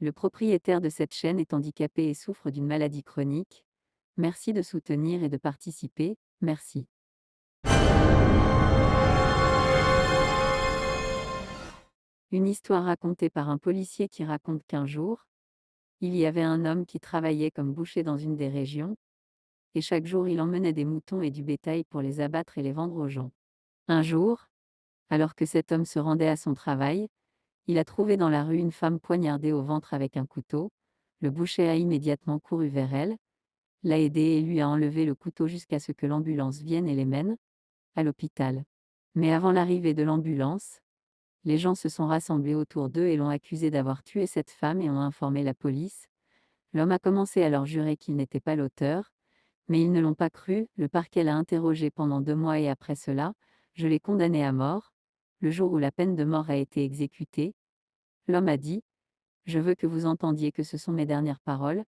Le propriétaire de cette chaîne est handicapé et souffre d'une maladie chronique. Merci de soutenir et de participer, merci. Une histoire racontée par un policier qui raconte qu'un jour, il y avait un homme qui travaillait comme boucher dans une des régions, et chaque jour il emmenait des moutons et du bétail pour les abattre et les vendre aux gens. Un jour, alors que cet homme se rendait à son travail, il a trouvé dans la rue une femme poignardée au ventre avec un couteau. Le boucher a immédiatement couru vers elle, l'a aidée et lui a enlevé le couteau jusqu'à ce que l'ambulance vienne et les mène à l'hôpital. Mais avant l'arrivée de l'ambulance, les gens se sont rassemblés autour d'eux et l'ont accusé d'avoir tué cette femme et ont informé la police. L'homme a commencé à leur jurer qu'il n'était pas l'auteur, mais ils ne l'ont pas cru. Le parquet l'a interrogé pendant 2 mois et après cela, je l'ai condamné à mort. Le jour où la peine de mort a été exécutée, l'homme a dit: Je veux que vous entendiez que ce sont mes dernières paroles,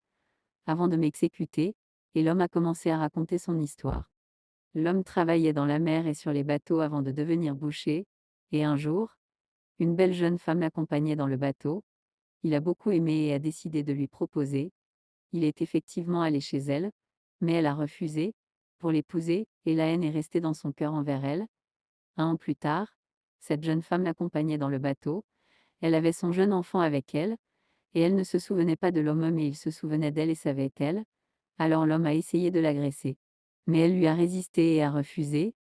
avant de m'exécuter, et l'homme a commencé à raconter son histoire. L'homme travaillait dans la mer et sur les bateaux avant de devenir boucher, et un jour, une belle jeune femme l'accompagnait dans le bateau. Il a beaucoup aimé et a décidé de lui proposer. Il est effectivement allé chez elle, mais elle a refusé, pour l'épouser, et la haine est restée dans son cœur envers elle. 1 an plus tard, cette jeune femme l'accompagnait dans le bateau. Elle avait son jeune enfant avec elle, et elle ne se souvenait pas de l'homme mais il se souvenait d'elle et savait-elle. Alors l'homme a essayé de l'agresser. Mais elle lui a résisté et a refusé.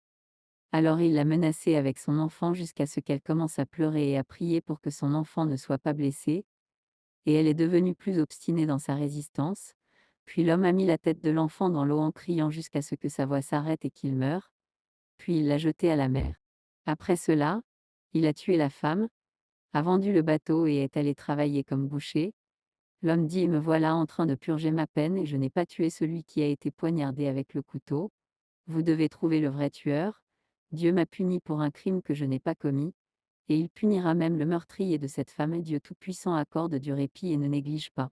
Alors il l'a menacée avec son enfant jusqu'à ce qu'elle commence à pleurer et à prier pour que son enfant ne soit pas blessé. Et elle est devenue plus obstinée dans sa résistance. Puis l'homme a mis la tête de l'enfant dans l'eau en criant jusqu'à ce que sa voix s'arrête et qu'il meure. Puis il l'a jeté à la mer. Après cela, il a tué la femme, a vendu le bateau et est allé travailler comme boucher. L'homme dit: Me voilà en train de purger ma peine et je n'ai pas tué celui qui a été poignardé avec le couteau. Vous devez trouver le vrai tueur. Dieu m'a puni pour un crime que je n'ai pas commis, et il punira même le meurtrier de cette femme et Dieu Tout-Puissant accorde du répit et ne néglige pas.